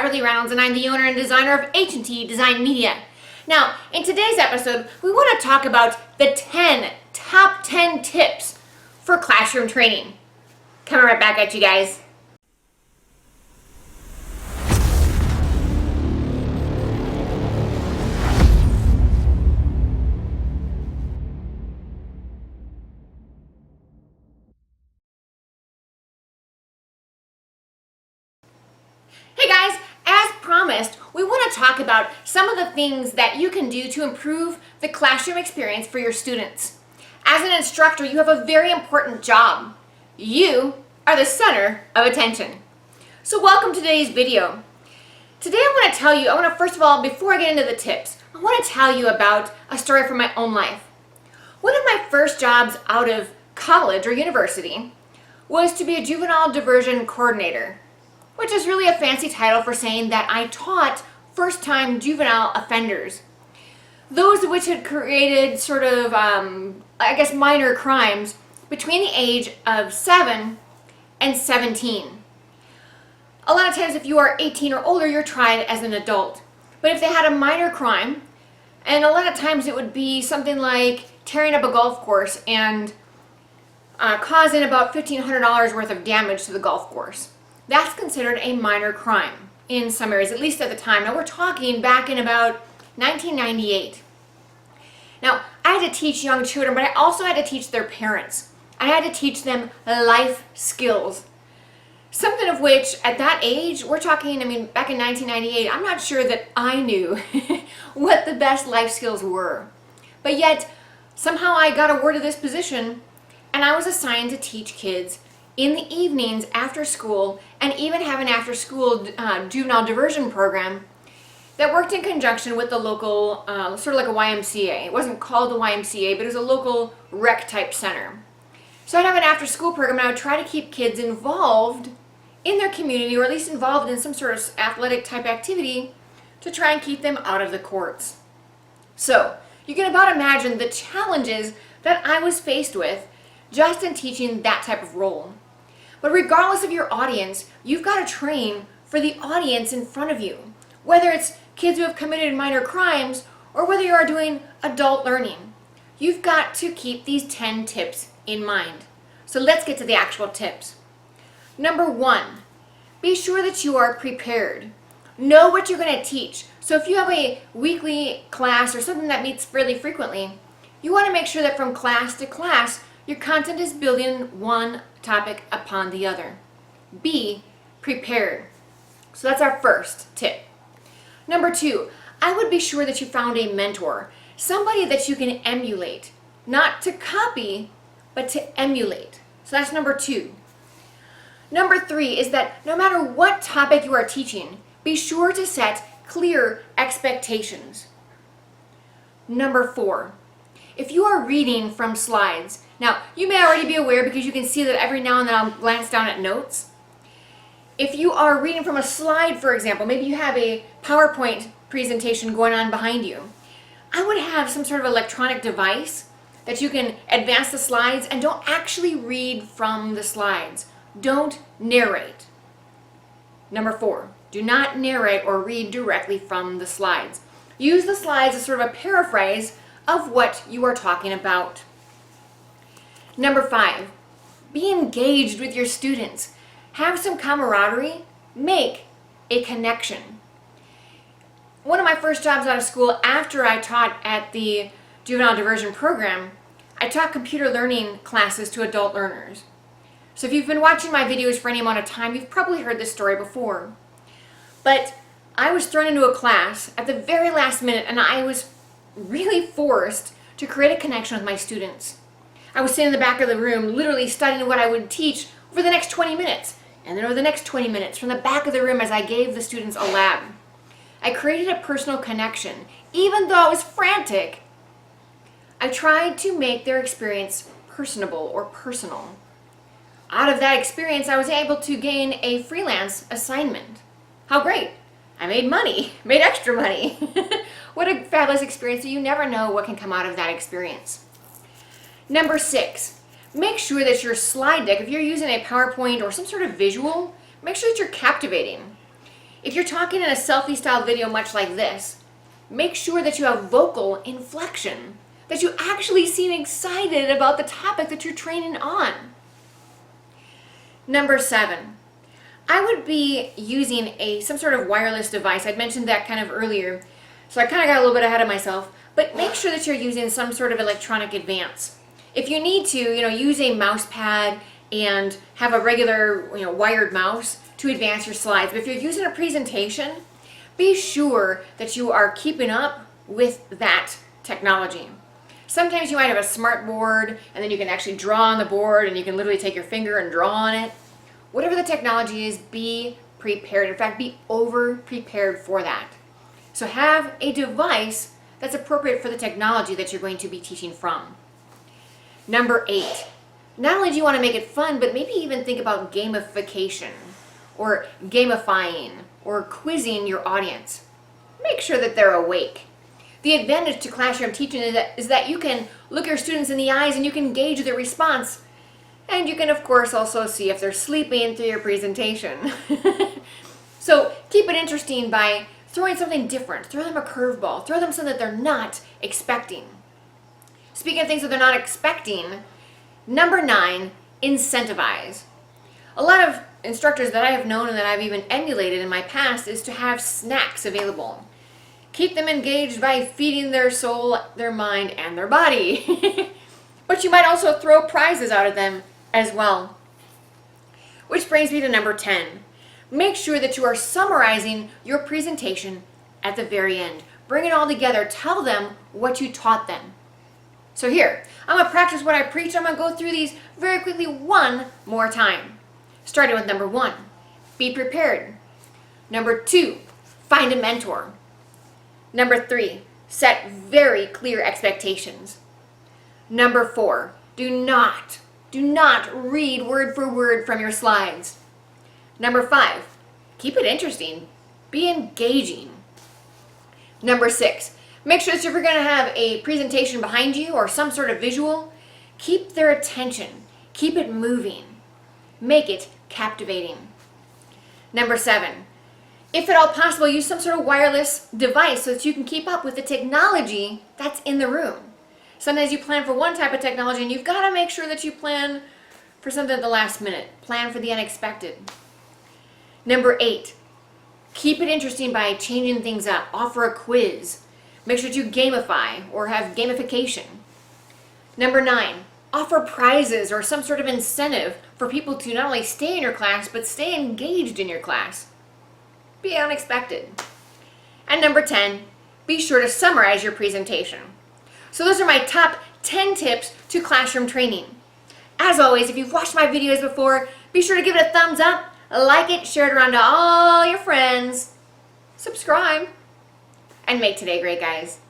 Beverly Reynolds, and I'm the owner and designer of H&T Design Media. Now, in today's episode, we want to talk about the top 10 tips for classroom training. Coming right back at you guys. Hey guys, as promised, we want to talk about some of the things that you can do to improve the classroom experience for your students. As an instructor, you have a very important job. You are the center of attention. So welcome to today's video. Today I want to first of all, before I get into the tips, I want to tell you about a story from my own life. One of my first jobs out of college or university was to be a juvenile diversion coordinator, which is really a fancy title for saying that I taught first-time juvenile offenders. Those which had created sort of, minor crimes between the age of 7 and 17. A lot of times if you are 18 or older, you're tried as an adult. But if they had a minor crime, and a lot of times it would be something like tearing up a golf course and causing about $1,500 worth of damage to the golf course. That's considered a minor crime in some areas, at least at the time. Now we're talking back in about 1998. Now, I had to teach young children, but I also had to teach their parents. I had to teach them life skills. Something of which, at that age, we're talking, back in 1998, I'm not sure that I knew what the best life skills were. But yet, somehow I got awarded this position, and I was assigned to teach kids in the evenings after school, and even have an after-school juvenile diversion program that worked in conjunction with the local, sort of like a YMCA. It wasn't called the YMCA, but it was a local rec type center. So I'd have an after-school program, and I would try to keep kids involved in their community, or at least involved in some sort of athletic type activity to try and keep them out of the courts. So you can about imagine the challenges that I was faced with just in teaching that type of role. But regardless of your audience, you've got to train for the audience in front of you. Whether it's kids who have committed minor crimes or whether you are doing adult learning, you've got to keep these 10 tips in mind. So let's get to the actual tips. Number 1, be sure that you are prepared. Know what you're going to teach. So if you have a weekly class or something that meets fairly frequently, you want to make sure that from class to class, your content is building one topic upon the other. Be prepared. So that's our first tip. Number 2, I would be sure that you found a mentor, somebody that you can emulate, not to copy, but to emulate. So that's number 2. Number 3 is that no matter what topic you are teaching, be sure to set clear expectations. Number 4, if you are reading from slides, now you may already be aware because you can see that every now and then I'll glance down at notes. If you are reading from a slide, for example, maybe you have a PowerPoint presentation going on behind you, I would have some sort of electronic device that you can advance the slides and don't actually read from the slides. Don't narrate. Number 4, do not narrate or read directly from the slides. Use the slides as sort of a paraphrase of what you are talking about. Number 5, be engaged with your students. Have some camaraderie. Make a connection. One of my first jobs out of school after I taught at the juvenile diversion program, I taught computer learning classes to adult learners. So if you've been watching my videos for any amount of time, you've probably heard this story before. But I was thrown into a class at the very last minute, and I was really forced to create a connection with my students. I was sitting in the back of the room, literally studying what I would teach for the next 20 minutes, and then over the next 20 minutes from the back of the room as I gave the students a lab. I created a personal connection. Even though I was frantic, I tried to make their experience personable or personal. Out of that experience, I was able to gain a freelance assignment. How great! I made money, made extra money. What a fabulous experience. You never know what can come out of that experience. Number 6, make sure that your slide deck, if you're using a PowerPoint or some sort of visual, make sure that you're captivating. If you're talking in a selfie style video much like this, make sure that you have vocal inflection, that you actually seem excited about the topic that you're training on. Number 7, I would be using some sort of wireless device. I'd mentioned that kind of earlier, so I kind of got a little bit ahead of myself, but make sure that you're using some sort of electronic advance. If you need to, use a mouse pad and have a regular, wired mouse to advance your slides. But if you're using a presentation, be sure that you are keeping up with that technology. Sometimes you might have a smart board and then you can actually draw on the board and you can literally take your finger and draw on it. Whatever the technology is, be prepared. In fact, be over-prepared for that. So have a device that's appropriate for the technology that you're going to be teaching from. Number 8, not only do you want to make it fun, but maybe even think about gamification or gamifying or quizzing your audience. Make sure that they're awake. The advantage to classroom teaching is that you can look your students in the eyes and you can gauge their response. And you can, of course, also see if they're sleeping through your presentation. So keep it interesting by throwing something different. Throw them a curveball. Throw them something that they're not expecting. Speaking of things that they're not expecting, number 9, incentivize. A lot of instructors that I have known and that I've even emulated in my past is to have snacks available. Keep them engaged by feeding their soul, their mind, and their body. But you might also throw prizes out at them as well. Which brings me to number 10. Make sure that you are summarizing your presentation at the very end. Bring it all together. Tell them what you taught them. So here, I'm going to practice what I preach. I'm going to go through these very quickly one more time. Starting with number 1, be prepared. Number 2, find a mentor. Number 3, set very clear expectations. Number 4, do not read word for word from your slides. Number 5, keep it interesting. Be engaging. Number 6, make sure that if you're going to have a presentation behind you or some sort of visual, keep their attention. Keep it moving. Make it captivating. Number 7, if at all possible, use some sort of wireless device so that you can keep up with the technology that's in the room. Sometimes you plan for one type of technology and you've got to make sure that you plan for something at the last minute. Plan for the unexpected. Number 8, keep it interesting by changing things up. Offer a quiz. Make sure that you gamify or have gamification. Number 9, offer prizes or some sort of incentive for people to not only stay in your class, but stay engaged in your class. Be unexpected. And number 10, be sure to summarize your presentation. So those are my top 10 tips to classroom training. As always, if you've watched my videos before, be sure to give it a thumbs up, like it, share it around to all your friends, subscribe, and make today great, guys.